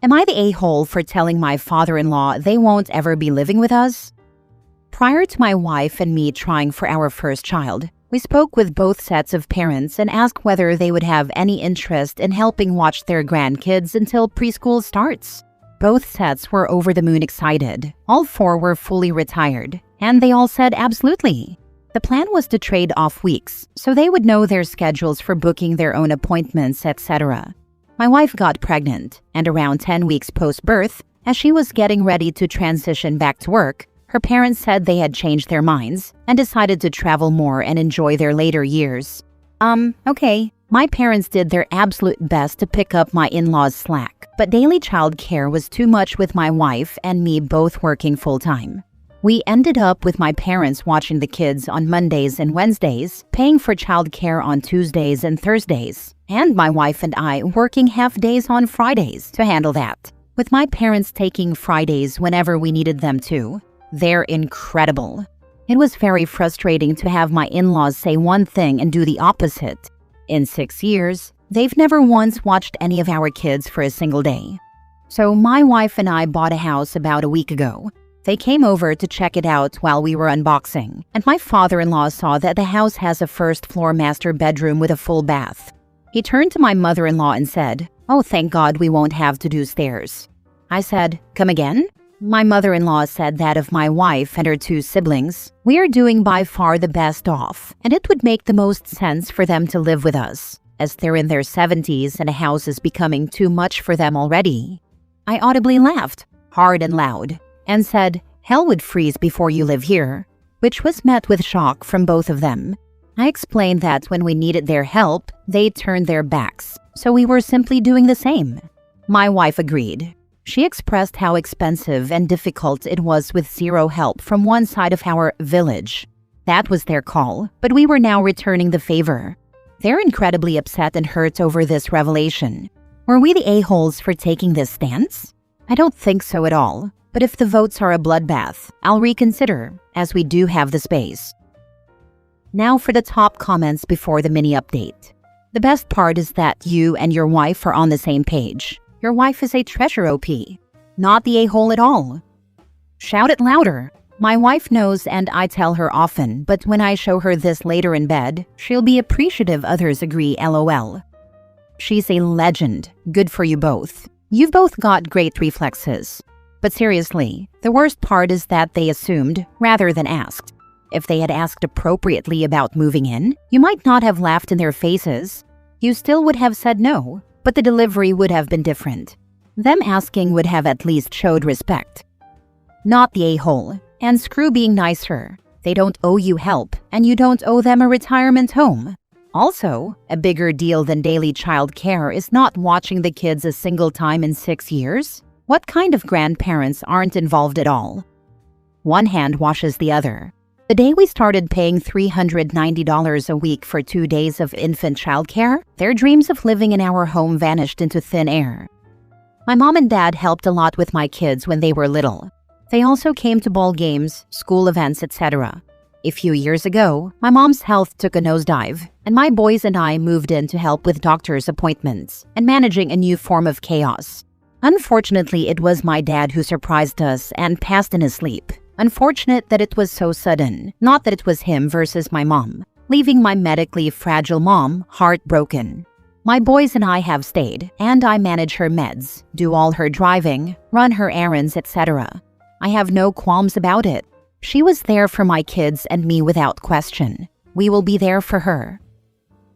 Am I the a-hole for telling my father-in-law they won't ever be living with us? Prior to my wife and me trying for our first child, we spoke with both sets of parents and asked whether they would have any interest in helping watch their grandkids until preschool starts. Both sets were over the moon excited. All four were fully retired, and they all said absolutely. The plan was to trade off weeks, so they would know their schedules for booking their own appointments, etc. My wife got pregnant, and around 10 weeks post-birth, as she was getting ready to transition back to work, her parents said they had changed their minds and decided to travel more and enjoy their later years. Okay. My parents did their absolute best to pick up my in-laws' slack, but daily child care was too much with my wife and me both working full-time. We ended up with my parents watching the kids on Mondays and Wednesdays, paying for child care on Tuesdays and Thursdays, and my wife and I working half days on Fridays to handle that, with my parents taking Fridays whenever we needed them to. They're incredible. It was very frustrating to have my in-laws say one thing and do the opposite. In 6 years, they've never once watched any of our kids for a single day. So my wife and I bought a house about a week ago. They came over to check it out while we were unboxing, and my father-in-law saw that the house has a first-floor master bedroom with a full bath. He turned to my mother-in-law and said, "Oh, thank God we won't have to do stairs." I said, "Come again?" My mother-in-law said that of my wife and her 2 siblings, we are doing by far the best off, and it would make the most sense for them to live with us, as they're in their 70s and a house is becoming too much for them already. I audibly laughed, hard and loud, and said, "Hell would freeze before you live here," which was met with shock from both of them. I explained that when we needed their help, they turned their backs, so we were simply doing the same. My wife agreed. She expressed how expensive and difficult it was with zero help from one side of our village. That was their call, but we were now returning the favor. They're incredibly upset and hurt over this revelation. Were we the a-holes for taking this stance? I don't think so at all. But if the votes are a bloodbath, I'll reconsider, as we do have the space. Now for the top comments before the mini update. The best part is that you and your wife are on the same page. Your wife is a treasure OP, not the a-hole at all. Shout it louder. My wife knows and I tell her often, but when I show her this later in bed, she'll be appreciative others agree, LOL. She's a legend. Good for you both. You've both got great reflexes. But seriously, the worst part is that they assumed rather than asked. If they had asked appropriately about moving in, you might not have laughed in their faces. You still would have said no, but the delivery would have been different. Them asking would have at least showed respect. Not the a-hole, and screw being nicer. They don't owe you help, and you don't owe them a retirement home. Also, a bigger deal than daily child care is not watching the kids a single time in 6 years. What kind of grandparents aren't involved at all? One hand washes the other. The day we started paying $390 a week for 2 days of infant childcare, their dreams of living in our home vanished into thin air. My mom and dad helped a lot with my kids when they were little. They also came to ball games, school events, etc. A few years ago, my mom's health took a nosedive, and my boys and I moved in to help with doctor's appointments and managing a new form of chaos. Unfortunately, it was my dad who surprised us and passed in his sleep. Unfortunate that it was so sudden, not that it was him versus my mom, leaving my medically fragile mom heartbroken. My boys and I have stayed, and I manage her meds, do all her driving, run her errands, etc. I have no qualms about it. She was there for my kids and me without question. We will be there for her.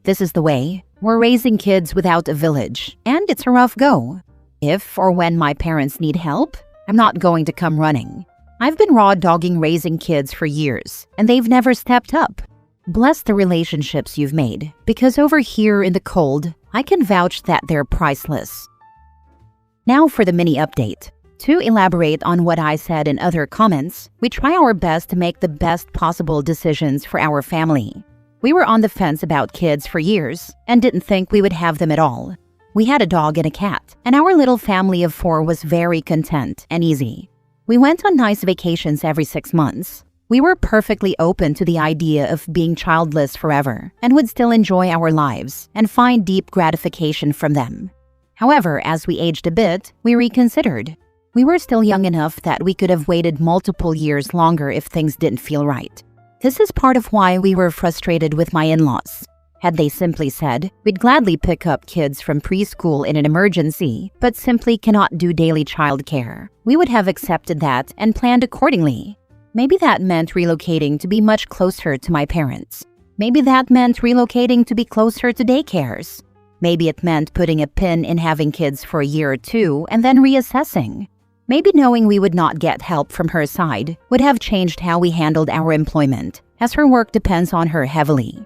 This is the way. We're raising kids without a village, and it's a rough go. If or when my parents need help, I'm not going to come running. I've been raw dogging raising kids for years, and they've never stepped up. Bless the relationships you've made, because over here in the cold, I can vouch that they're priceless. Now for the mini update. To elaborate on what I said in other comments, we try our best to make the best possible decisions for our family. We were on the fence about kids for years and didn't think we would have them at all. We had a dog and a cat, and our little family of 4 was very content and easy. We went on nice vacations every 6 months. We were perfectly open to the idea of being childless forever and would still enjoy our lives and find deep gratification from them. However, as we aged a bit, we reconsidered. We were still young enough that we could have waited multiple years longer if things didn't feel right. This is part of why we were frustrated with my in-laws. Had they simply said, we'd gladly pick up kids from preschool in an emergency, but simply cannot do daily childcare, we would have accepted that and planned accordingly. Maybe that meant relocating to be much closer to my parents. Maybe that meant relocating to be closer to daycares. Maybe it meant putting a pin in having kids for a year or two and then reassessing. Maybe knowing we would not get help from her side would have changed how we handled our employment, as her work depends on her heavily.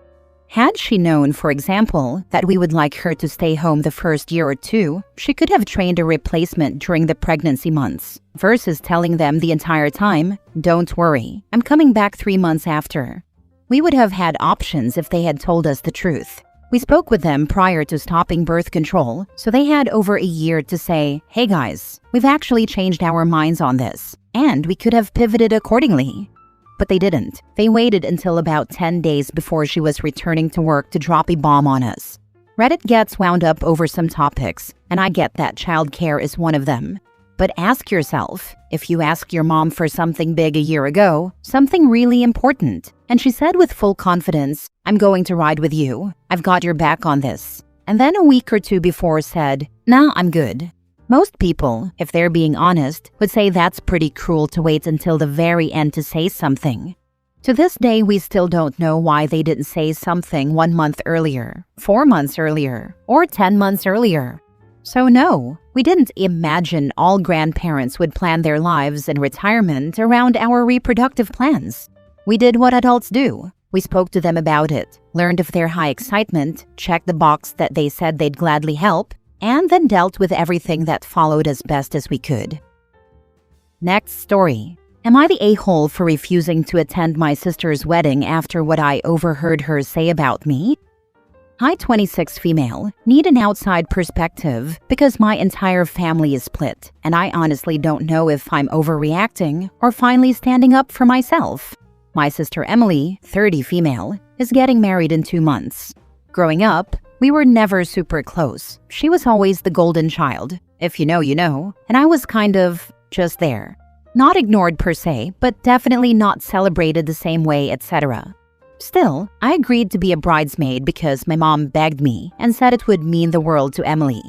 Had she known, for example, that we would like her to stay home the first year or two, she could have trained a replacement during the pregnancy months, versus telling them the entire time, "Don't worry, I'm coming back 3 months after." We would have had options if they had told us the truth. We spoke with them prior to stopping birth control, so they had over a year to say, "Hey guys, we've actually changed our minds on this," and we could have pivoted accordingly. But they didn't. They waited until about 10 days before she was returning to work to drop a bomb on us. Reddit gets wound up over some topics, and I get that childcare is one of them. But ask yourself, if you asked your mom for something big a year ago, something really important, and she said with full confidence, "I'm going to ride with you, I've got your back on this," and then a week or two before said, "Nah, I'm good." Most people, if they're being honest, would say that's pretty cruel to wait until the very end to say something. To this day, we still don't know why they didn't say something 1 month earlier, 4 months earlier, or 10 months earlier. So no, we didn't imagine all grandparents would plan their lives and retirement around our reproductive plans. We did what adults do. We spoke to them about it, learned of their high excitement, checked the box that they said they'd gladly help, and then dealt with everything that followed as best as we could. Next story. Am I the a-hole for refusing to attend my sister's wedding after what I overheard her say about me? I, 26 female, need an outside perspective because my entire family is split, and I honestly don't know if I'm overreacting or finally standing up for myself. My sister Emily, 30 female, is getting married in 2 months. Growing up, we were never super close. She was always the golden child. If you know, you know. And I was kind of just there. Not ignored per se, but definitely not celebrated the same way, etc. Still, I agreed to be a bridesmaid because my mom begged me and said it would mean the world to Emily.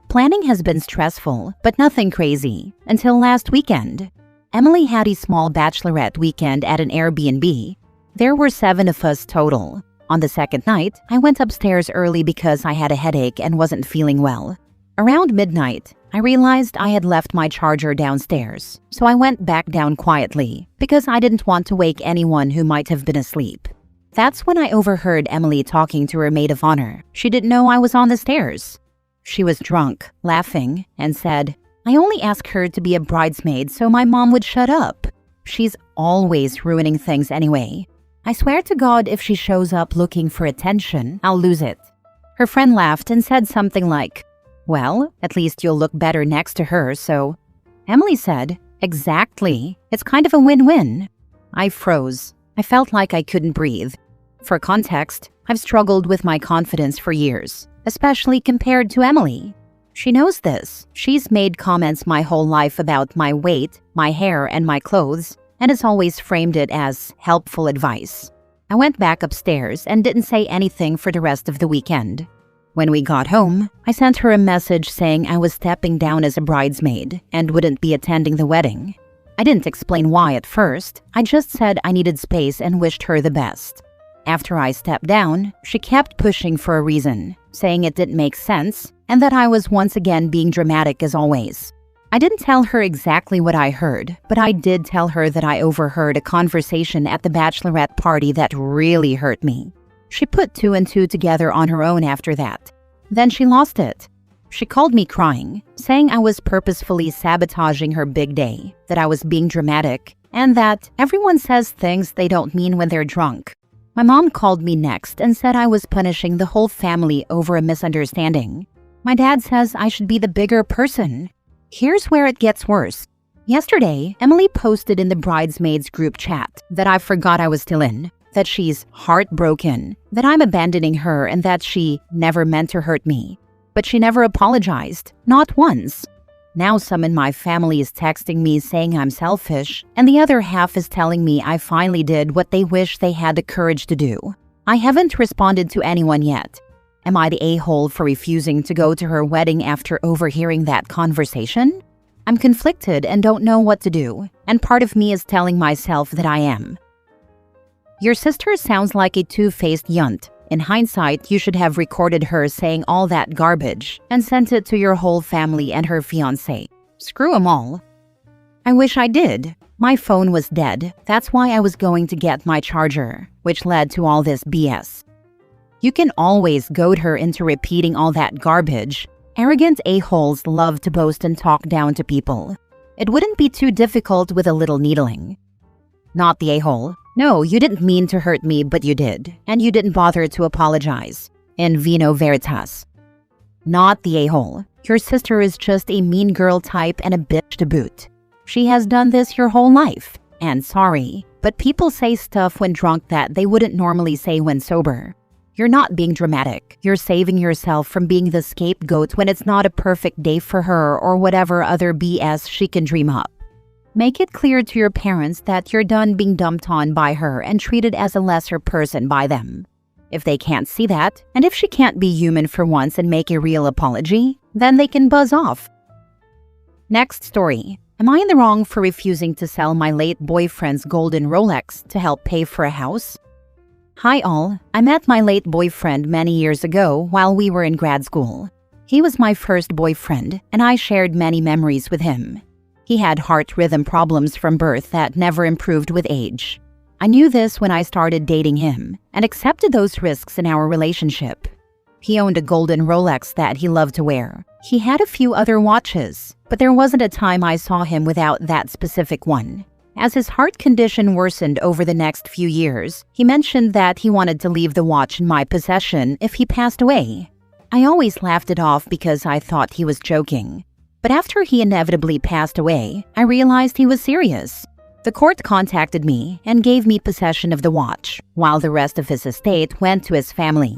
Planning has been stressful, but nothing crazy, until last weekend. Emily had a small bachelorette weekend at an Airbnb. There were 7 of us total. On the second night, I went upstairs early because I had a headache and wasn't feeling well. Around midnight, I realized I had left my charger downstairs, so I went back down quietly because I didn't want to wake anyone who might have been asleep. That's when I overheard Emily talking to her maid of honor. She didn't know I was on the stairs. She was drunk, laughing, and said, "I only asked her to be a bridesmaid so my mom would shut up. She's always ruining things anyway. I swear to God if she shows up looking for attention, I'll lose it." Her friend laughed and said something like, "Well, at least you'll look better next to her, so..." Emily said, "Exactly. It's kind of a win-win." I froze. I felt like I couldn't breathe. For context, I've struggled with my confidence for years, especially compared to Emily. She knows this. She's made comments my whole life about my weight, my hair, and my clothes, and has always framed it as helpful advice. I went back upstairs and didn't say anything for the rest of the weekend. When we got home, I sent her a message saying I was stepping down as a bridesmaid and wouldn't be attending the wedding. I didn't explain why at first. I just said I needed space and wished her the best. After I stepped down, she kept pushing for a reason, saying it didn't make sense and that I was once again being dramatic as always. I didn't tell her exactly what I heard, but I did tell her that I overheard a conversation at the bachelorette party that really hurt me. She put 2 and 2 together on her own after that. Then she lost it. She called me crying, saying I was purposefully sabotaging her big day, that I was being dramatic, and that everyone says things they don't mean when they're drunk. My mom called me next and said I was punishing the whole family over a misunderstanding. My dad says I should be the bigger person. Here's where it gets worse. Yesterday, Emily posted in the bridesmaids group chat that I forgot I was still in, that she's heartbroken, that I'm abandoning her, and that she never meant to hurt me. but she never apologized, not once. Now some in my family is texting me saying I'm selfish, and the other half is telling me I finally did what they wish they had the courage to do. I haven't responded to anyone yet. Am I the a-hole for refusing to go to her wedding after overhearing that conversation? I'm conflicted and don't know what to do, and part of me is telling myself that I am. Your sister sounds like a two-faced yunt. In hindsight, you should have recorded her saying all that garbage and sent it to your whole family and her fiancé. Screw 'em all. I wish I did. My phone was dead. That's why I was going to get my charger, which led to all this BS. You can always goad her into repeating all that garbage. Arrogant a-holes love to boast and talk down to people. It wouldn't be too difficult with a little needling. Not the a-hole. No, you didn't mean to hurt me, but you did. And you didn't bother to apologize. In vino veritas. Not the a-hole. Your sister is just a mean girl type and a bitch to boot. She has done this your whole life. And sorry, but people say stuff when drunk that they wouldn't normally say when sober. You're not being dramatic. You're saving yourself from being the scapegoat when it's not a perfect day for her or whatever other BS she can dream up. Make it clear to your parents that you're done being dumped on by her and treated as a lesser person by them. If they can't see that, and if she can't be human for once and make a real apology, then they can buzz off. Next story. Am I in the wrong for refusing to sell my late boyfriend's golden Rolex to help pay for a house? Hi all, I met my late boyfriend many years ago while we were in grad school. He was my first boyfriend, and I shared many memories with him. He had heart rhythm problems from birth that never improved with age. I knew this when I started dating him, and accepted those risks in our relationship. He owned a golden Rolex that he loved to wear. He had a few other watches, but there wasn't a time I saw him without that specific one. As his heart condition worsened over the next few years, he mentioned that he wanted to leave the watch in my possession if he passed away. I always laughed it off because I thought he was joking. But after he inevitably passed away, I realized he was serious. The court contacted me and gave me possession of the watch, while the rest of his estate went to his family.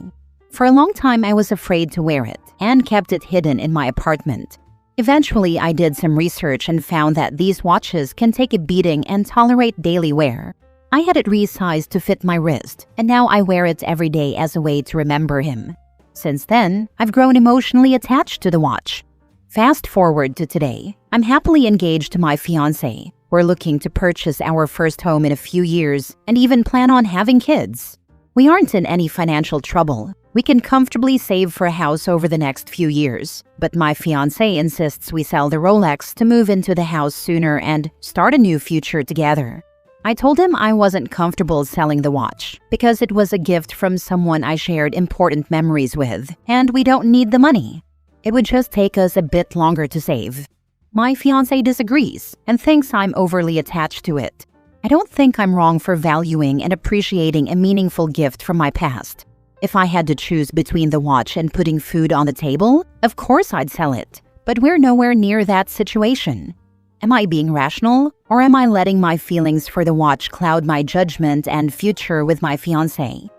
For a long time, I was afraid to wear it and kept it hidden in my apartment. Eventually, I did some research and found that these watches can take a beating and tolerate daily wear. I had it resized to fit my wrist, and now I wear it every day as a way to remember him. Since then, I've grown emotionally attached to the watch. Fast forward to today, I'm happily engaged to my fiancé. We're looking to purchase our first home in a few years and even plan on having kids. We aren't in any financial trouble. We can comfortably save for a house over the next few years, but my fiancé insists we sell the Rolex to move into the house sooner and start a new future together. I told him I wasn't comfortable selling the watch because it was a gift from someone I shared important memories with, and we don't need the money. It would just take us a bit longer to save. My fiancé disagrees and thinks I'm overly attached to it. I don't think I'm wrong for valuing and appreciating a meaningful gift from my past. If I had to choose between the watch and putting food on the table, of course I'd sell it. But we're nowhere near that situation. Am I being rational, or am I letting my feelings for the watch cloud my judgment and future with my fiancé?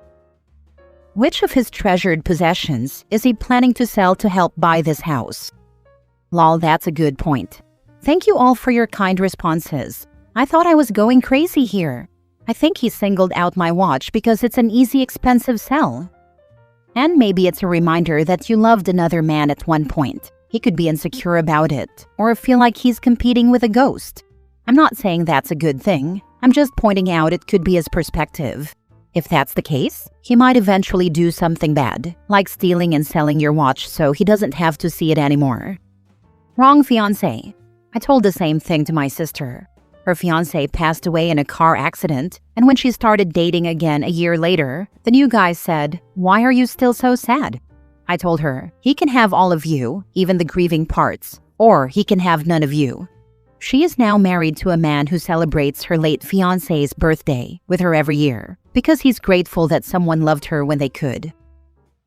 Which of his treasured possessions is he planning to sell to help buy this house? Lol, that's a good point. Thank you all for your kind responses. I thought I was going crazy here. I think he singled out my watch because it's an easy, expensive sell. And maybe it's a reminder that you loved another man at one point. He could be insecure about it, or feel like he's competing with a ghost. I'm not saying that's a good thing. I'm just pointing out it could be his perspective. If that's the case, he might eventually do something bad, like stealing and selling your watch so he doesn't have to see it anymore. Wrong fiancé. I told the same thing to my sister. Her fiancé passed away in a car accident, and when she started dating again a year later, the new guy said, "Why are you still so sad?" I told her, he can have all of you, even the grieving parts, or he can have none of you. She is now married to a man who celebrates her late fiancé's birthday with her every year, because he's grateful that someone loved her when they could.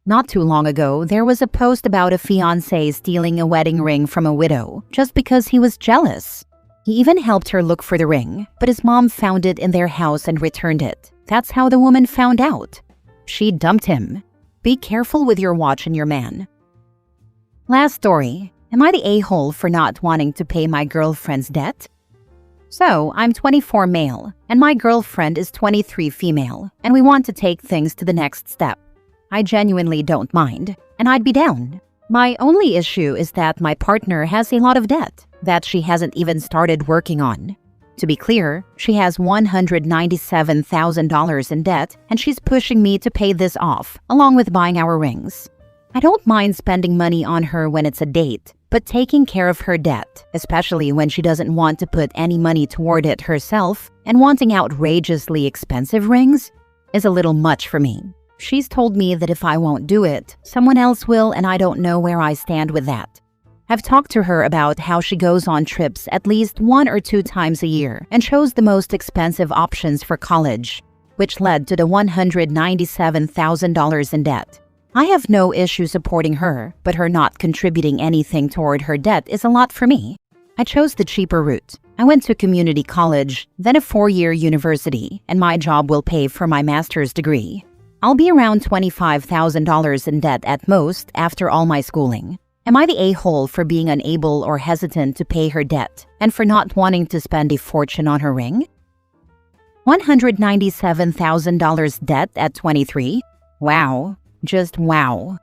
Not too long ago, there was a post about a fiancé stealing a wedding ring from a widow just because he was jealous. He even helped her look for the ring, but his mom found it in their house and returned it. That's how the woman found out. She dumped him. Be careful with your watch and your man. Last story. Am I the a-hole for not wanting to pay my girlfriend's debt? So, I'm 24 male, and my girlfriend is 23 female, and we want to take things to the next step. I genuinely don't mind, and I'd be down. My only issue is that my partner has a lot of debt that she hasn't even started working on. To be clear, she has $197,000 in debt, and she's pushing me to pay this off, along with buying our rings. I don't mind spending money on her when it's a date, but taking care of her debt, especially when she doesn't want to put any money toward it herself and wanting outrageously expensive rings, is a little much for me. She's told me that if I won't do it, someone else will, and I don't know where I stand with that. I've talked to her about how she goes on trips at least 1 or 2 times a year and chose the most expensive options for college, which led to the $197,000 in debt. I have no issue supporting her, but her not contributing anything toward her debt is a lot for me. I chose the cheaper route. I went to community college, then a 4-year university, and my job will pay for my master's degree. I'll be around $25,000 in debt at most after all my schooling. Am I the a-hole for being unable or hesitant to pay her debt and for not wanting to spend a fortune on her ring? $197,000 debt at 23? Wow. Just wow.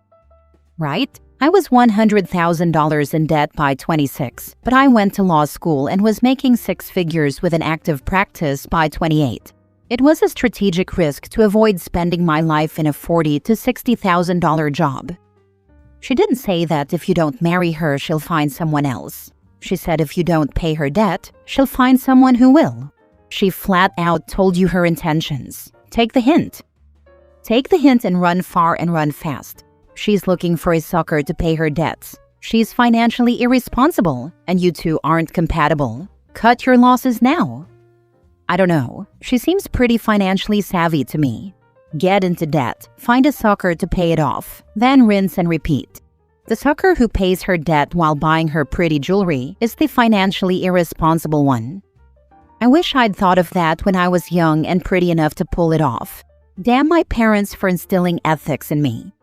Right? I was $100,000 in debt by 26, but I went to law school and was making 6 figures with an active practice by 28. It was a strategic risk to avoid spending my life in a $40,000 to $60,000 job. She didn't say that if you don't marry her, she'll find someone else. She said if you don't pay her debt, she'll find someone who will. She flat out told you her intentions. Take the hint. Take the hint and run far and run fast. She's looking for a sucker to pay her debts. She's financially irresponsible, and you two aren't compatible. Cut your losses now. I don't know. She seems pretty financially savvy to me. Get into debt, find a sucker to pay it off, then rinse and repeat. The sucker who pays her debt while buying her pretty jewelry is the financially irresponsible one. I wish I'd thought of that when I was young and pretty enough to pull it off. Damn my parents for instilling ethics in me.